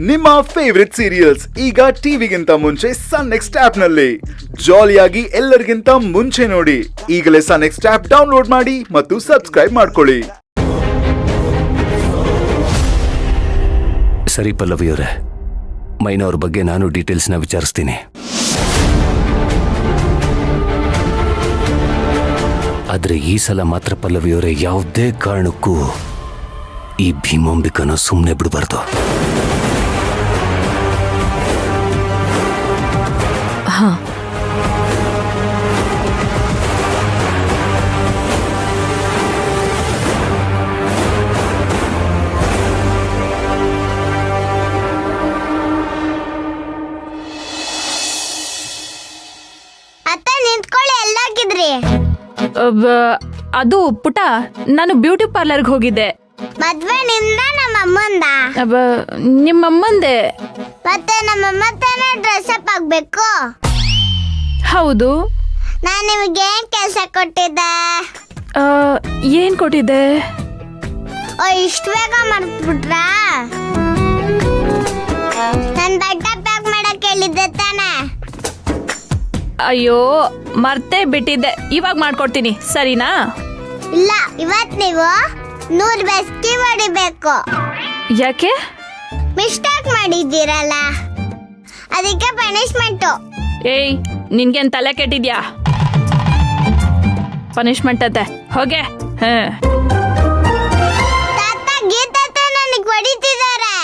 ನಿಮ್ಮ favourite serials ಈಗ ಟಿವಿಗಿಂತ ಮುಂಚೆ ಸನ್ ನೆಕ್ಸ್ಟ್ ಆಪ್ ನಲ್ಲಿ ಜಾಲಿಯಾಗಿ ಎಲ್ಲರಿಗಿಂತ ಮುಂಚೆ ನೋಡಿ. ಈಗಲೇ ಸನ್ ನೆಕ್ಸ್ಟ್ ಆಪ್ ಡೌನ್ಲೋಡ್ ಮಾಡಿ ಮತ್ತು ಸಬ್ಸ್ಕ್ರೈಬ್ ಮಾಡ್ಕೊಳ್ಳಿ. ಸರಿ ಪಲ್ಲವಿಯವರೇ, ಮೈನವ್ರ ಬಗ್ಗೆ ನಾನು ಡೀಟೇಲ್ಸ್ನ ವಿಚಾರಿಸ್ತೀನಿ. ಆದ್ರೆ ಈ ಸಲ ಮಾತ್ರ ಪಲ್ಲವಿಯವರೇ ಯಾವುದೇ ಕಾರಣಕ್ಕೂ ಈ ಭೀಮಾಂಬಿಕನ ಸುಮ್ಮನೆ ಬಿಡಬಾರ್ದು. ಹಾ, ಅತ್ತ ನಿಂತ್ಕೊಳ್ಳಿ, ಎಲ್ಲಾಗಿದ್ರಿ? ಅದು ಪುಟ, ನಾನು ಬ್ಯೂಟಿ ಪಾರ್ಲರ್ಗೆ ಹೋಗಿದ್ದೆ. ಮದ್ವೆ ನಿಂದ ನಮ್ಮ ಅಮ್ಮಂದ? ನಿಮ್ಮಮ್ಮಂದೆ. ಮತ್ತೆ ನಮ್ಮಮ್ಮ ತಾನೇ ಡ್ರೆಸ್ ಅಪ್ ಆಗ್ಬೇಕು? ಹೌದು. ನಾನ್ ನಿಮ್ಗೆ ಏನ್ ಕೆಲಸ ಕೊಟ್ಟಿದ್ದೆ? ಏನ್ ಕೊಟ್ಟಿದ್ದೆ? ಇಷ್ಟು ಬೇಗ ಮರ್ತ್ಬಿಟ್ರಾ? ನನ್ ಬಟ್ಟೆ ಪ್ಯಾಕ್ ಮಾಡಕ್ ಹೇಳಿದ್ದೆ ತಾನೆ? ಅಯ್ಯೋ, ಮರ್ತೇ ಬಿಟ್ಟಿದ್ದೆ. ಇವಾಗ ಮಾಡ್ಕೊಡ್ತೀನಿ, ಸರಿನಾ? ಇಲ್ಲ, ಇವತ್ ನೀವು 100 ಬೆಸ್ಕಿ ಹೊಡಿಬೇಕು. ಯಾಕೆ? ಮಿಸ್ಟೇಕ್ ಮಾಡಿದ್ದೀರಲ್ಲ, ಅದಕ್ಕೆ ಪನಿಷ್ಮೆಂಟು. ಏಯ್, ನಿನ್ಗೇನ್ ತಲೆ ಕೆಟ್ಟಿದ್ಯಾ? ಪನಿಷ್ಮೆಂಟ್ ಅಂತೆ, ಹೋಗೆ. ತಾತ, ಗೀತಾ ನನಗೆ ಹೊಡಿತಿದ್ದಾರೆ.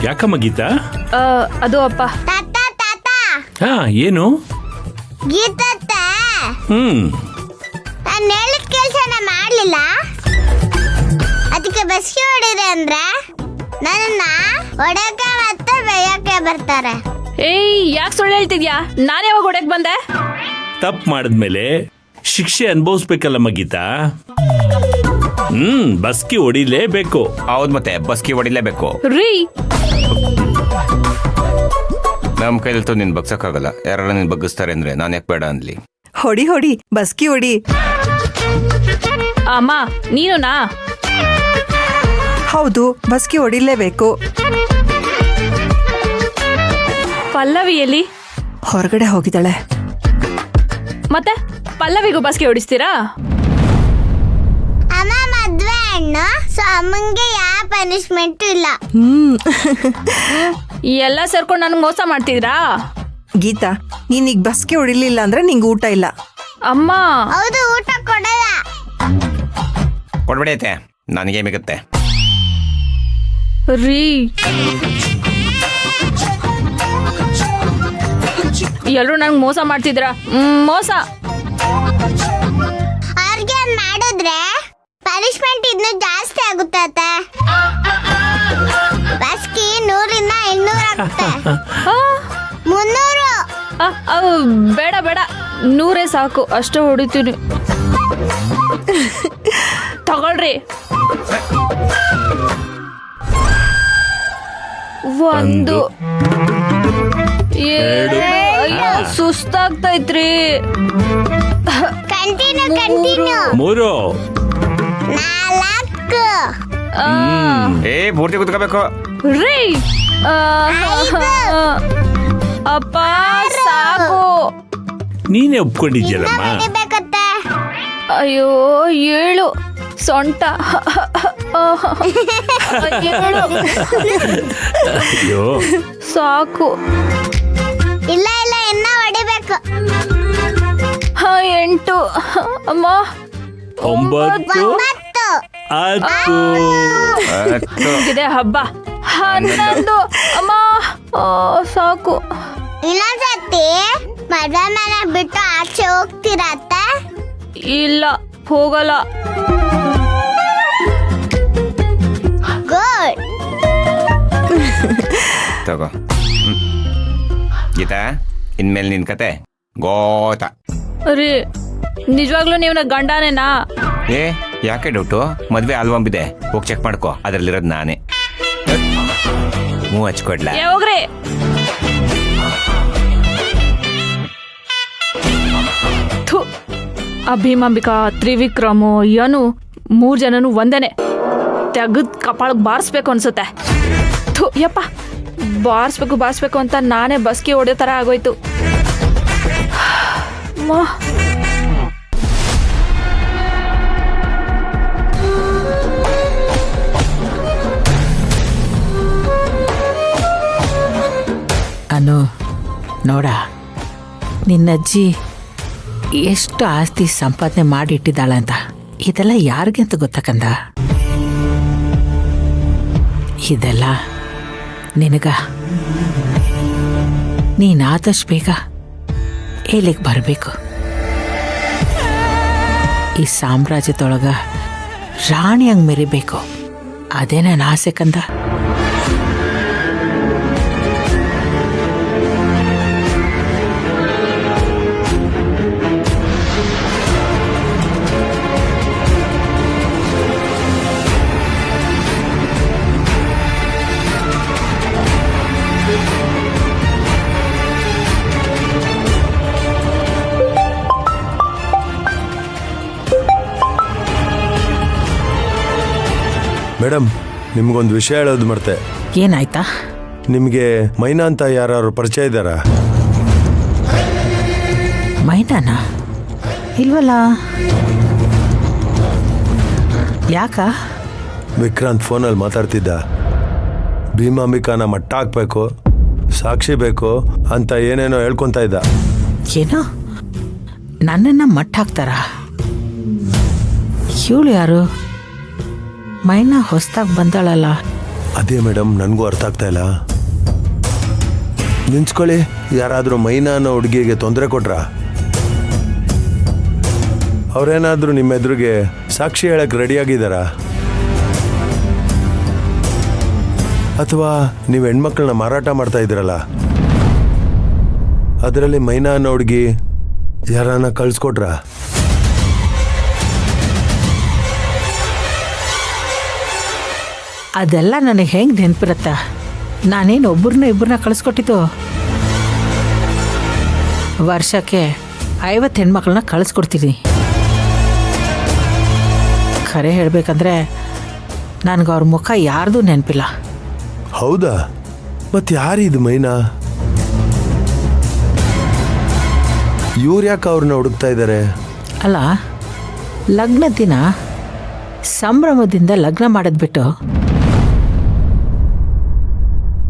ಯಾಕಮ್ಮ ಗೀತಾ? ಅದು ಅಪ್ಪ. ತಾತ ತಾತ, ಹಾ, ಏನು? ಗೀತಾ ನಾನು ಹೇಳಿದ ಕೆಲಸನ ಮಾಡ್ಲಿಲ್ಲ, ಅದಕ್ಕೆ ಬಸ್ಗೆ ಹೊಡಿದೆ ಅಂದ್ರೆ ನನ್ನ ಹೊಡಕ್ಕೆ ಮತ್ತೆ ಬೇಯಕ್ಕೆ ಬರ್ತಾರೆ. ಏಯ್, ಯಾಕೆ ಸುಳ್ಳು ಹೇಳ್ತಿದ್ಯಾ? ನಾನು ಯಾವಾಗ ಹೊಡಕ್ ಬಂದೆ? ತಪ್ಪು ಮಾಡಿದ್ಮೇಲೆ ಶಿಕ್ಷೆ ಅನುಭವಿಸ್ಬೇಕಲ್ಲಮ್ಮ ಗೀತಾ. ಬಸ್ಕಿ ಹೊಡಿಲೇಬೇಕು. ಹೌದು, ಮತ್ತೆ ಬಸ್ಕಿ ಹೊಡಿಲೇಬೇಕು. ರೀ, ನಮ್ ಕೈಲಂತೂ ನಿನ್ ಬಗ್ಸಕ್ಕಾಗಲ್ಲ. ಯಾರು ನಿನ್ ಬಗ್ಗಿಸ್ತಾರೆ ಅಂದ್ರೆ ನಾನು ಯಾಕೆ ಬೇಡ ಅನ್ಲಿ? ಹೊಡಿ ಹೊಡಿ, ಬಸ್ಕಿ ಹೊಡಿ. ಅಮ್ಮ, ನೀನುನಾ? ಹೌದು, ಬಸ್ಕಿ ಹೊಡಿಲೇಬೇಕು. ಪಲ್ಲವಿಯಲ್ಲಿ ಹೊರಗಡೆ ಹೋಗಿದ್ದಾಳೆ. ಮತ್ತೆ ಪಲ್ಲವಿಗೂ ಬಸ್ಗೆ ಹೊಡಿಸ್ತೀರಾ? ಅಮ್ಮ ಮದ್ವೆ ಹಣ್ಣು, ಸೊ ಅಮ್ಮಂಗೆ ಯಾವ ಪನಿಷ್ಮೆಂಟ್ ಇಲ್ಲ. ಎಲ್ಲ ಸೇರ್ಕೊಂಡು ನನಗೆ ಮೋಸ ಮಾಡ್ತಿದ್ರಾ? ಗೀತಾ, ನೀನೀಗ ಬಸ್ಕಿ ಹೊಡಿಲಿಲ್ಲ ಅಂದ್ರೆ ನಿಂಗೆ ಊಟ ಇಲ್ಲ. ಅಮ್ಮ. ಹೌದು, ಊಟ ಕೊಡಲ್ಲ. ಕೊಡ್ಬಿಡೈತೆ, ನನಗೆ ಮಿಗುತ್ತೆ. ರೀ, ಎಲ್ಲರೂ ನಂಗೆ ಮೋಸ ಮಾಡ್ತಿದ್ರ. ಮೋಸ. ಅವ್ರಿಗೆ ಮಾಡಿದ್ರೆ ಪನಿಷ್ಮೆಂಟ್ ಇನ್ನು ಜಾಸ್ತಿ ಆಗುತ್ತೆ. ಬಸ್ಕಿ 100ರಿಂದ 200 ಆಗುತ್ತೆ. 300. ಬೇಡ ಬೇಡ, 100 ಸಾಕು, ಅಷ್ಟೇ ಹೊಡಿತೀನಿ. ತಗೊಳ್ರಿ. 1 ಸುಸ್ತಾಗ್ತೈತ್ರಿ. Continue continue. 3 4 ಪೂರ್ತಿ ಕುತ್ಕೋಬೇಕು. ರೀ, ಅಪ್ಪ ಸಾಕು. ನೀನೇ ಒಪ್ಕೊಂಡಿದ್ಯಲ್ಲಮ್ಮ. ಬೇಕತ್ತೆ. ಅಯ್ಯೋ, 7 ಸೊಂಟ. 7 ಅಯ್ಯೋ, ಸಾಕು. ಇಲ್ಲ ಇಲ್ಲ, ಇನ್ನ ಹೊಡಿಬೇಕು. 8 ಅಮ್ಮ. 9 10 ಇದೆ ಹಬ್ಬ. 11 ಅಮ್ಮ. ಸಾಕು. ಇನ್ನೊಂದ್ಸತಿ ಮದ್ವೆ ಮನೆ ಬಿಟ್ಟು ಆಚೆ ಹೋಗ್ತಿರತ್ತ? ಇಲ್ಲ, ಹೋಗಲ್ಲ. ಗುಡ್. ತಗೋ ಗೀತಾ, ಇನ್ಮೇಲೆ ನಿನ್ ಕತೆ ಗೋತಾ. ರೀ, ನಿಜವಾಗ್ಲೂ ನೀವು ನನ್ನ ಗಂಡನೇನಾ? ಯಾಕೆ ಡೌಟು? ಮದ್ವೆ ಆಲ್ಬಮ್ ಇದೆ, ಹೋಗಿ ಚೆಕ್ ಮಾಡ್ಕೋ, ಅದ್ರಲ್ಲಿರೋದು ನಾನೇ. ಮೂವ್ ಹಚ್ಕೊಡ್ಲ? ಹೋಗ್ರಿ. ಆ ಭೀಮಾಂಬಿಕಾ ತ್ರಿವಿಕ್ರಮು ಯನು 3 ಜನನು ಒಂದೇನೆ ತೆಗದ್ ಕಪಾಳಕ್ಕೆ ಬಾರಿಸ್ಬೇಕು ಅನ್ಸುತ್ತೆ. ಥು, ಯಪ್ಪ ಬಾರಿಸ್ಬೇಕು ಅಂತ ನಾನೇ ಬಸ್ಗೆ ಹೊಡೆಯೋ ಥರ ಆಗೋಯ್ತು. ಅನು ನೋಡ, ನಿನ್ನಜ್ಜಿ ಎಷ್ಟು ಆಸ್ತಿ ಸಂಪಾದನೆ ಮಾಡಿಟ್ಟಿದ್ದಾಳೆ ಅಂತ ಇದೆಲ್ಲ ಯಾರಿಗೆ ಅಂತ ಗೊತ್ತಕ್ಕಂದ? ಇದೆಲ್ಲ ನಿನಗ. ನೀನಾದಷ್ಟು ಬೇಗ ಇಲ್ಲಿಗೆ ಬರಬೇಕು. ಈ ಸಾಮ್ರಾಜ್ಯದೊಳಗ ರಾಣಿಯಂಗೆ ಮೆರಿಬೇಕು. ಅದೇ ನನ್ನ ಆಸೆ ಕಂದ. ಮೇಡಮ್, ನಿಮ್ಗೊಂದು ವಿಷಯ ಹೇಳೋದು ಮರ್ತೆ. ಏನಾಯ್ತಾ? ನಿಮಗೆ ಮೈನಾ ಅಂತ ಯಾರು ಪರಿಚಯ ಇದ್ದಾರಾ? ಮೈನಾನ? ಇಲ್ವಲ್ಲ. ಯಾಕ? ವಿಕ್ರಾಂತ್ ಫೋನಲ್ಲಿ ಮಾತಾಡ್ತಿದ್ದ. ಭೀಮಾಂಬಿಕಾನ ಮಟ್ಟ ಹಾಕ್ಬೇಕು, ಸಾಕ್ಷಿ ಬೇಕು ಅಂತ ಏನೇನೋ ಹೇಳ್ಕೊಂತ ಇದ್ದ. ಏನೋ ನನ್ನನ್ನು ಮಟ್ಟ ಹಾಕ್ತಾರ? ಇವಳು ಯಾರು? ಮೈನಾ ಹೊಸ್ದಾಗಿ ಬಂದಾಳಲ್ಲ. ಅದೇ ಮೇಡಮ್, ನನಗೂ ಅರ್ಥ ಆಗ್ತಾ ಇಲ್ಲ. ನಿಂತ್ಕೊಳ್ಳಿ, ಯಾರಾದರೂ ಮೈನಾ ಅನ್ನೋ ಹುಡುಗಿಗೆ ತೊಂದರೆ ಕೊಟ್ರಾ? ಅವ್ರೇನಾದರೂ ನಿಮ್ಮ ಎದುರಿಗೆ ಸಾಕ್ಷಿ ಹೇಳಕ್ಕೆ ರೆಡಿಯಾಗಿದ್ದಾರಾ? ಅಥವಾ ನೀವು ಹೆಣ್ಮಕ್ಳನ್ನ ಮಾರಾಟ ಮಾಡ್ತಾ ಇದ್ದೀರಲ್ಲ, ಅದರಲ್ಲಿ ಮೈನಾ ಅನ್ನೋ ಹುಡುಗಿ ಯಾರನ್ನ ಕಳಿಸ್ಕೊಟ್ರಾ? ಅದೆಲ್ಲ ನನಗೆ ಹೆಂಗೆ ನೆನಪಿರತ್ತ? ನಾನೇನು ಇಬ್ಬರನ್ನ ಕಳಿಸ್ಕೊಟ್ಟಿದ್ದು? ವರ್ಷಕ್ಕೆ 50 ಹೆಣ್ಮಕ್ಳನ್ನ ಕಳಿಸ್ಕೊಡ್ತೀನಿ. ಖರೆ ಹೇಳಬೇಕಂದ್ರೆ ನನಗೆ ಅವ್ರ ಮುಖ ಯಾರ್ದು ನೆನಪಿಲ್ಲ. ಹೌದಾ? ಮತ್ತೆ ಯಾರಿದು ಮೈನಾ? ಇವ್ರು ಯಾಕೆ ಅವ್ರನ್ನ ಹುಡುಕ್ತಾ ಇದ್ದಾರೆ? ಅಲ್ಲ, ಲಗ್ನ ದಿನ ಸಂಭ್ರಮದಿಂದ ಲಗ್ನ ಮಾಡೋದ್ಬಿಟ್ಟು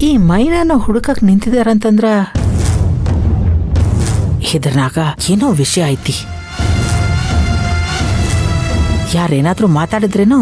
ಈ ಮೈನಾನ ಹುಡುಕಕ್ಕೆ ನಿಂತಿದಾರಂತಂದ್ರ ಇದ್ರನಾಗ ಏನೋ ವಿಷಯ ಐತಿ. ಯಾರೇನಾದ್ರೂ ಮಾತಾಡಿದ್ರೇನೋ?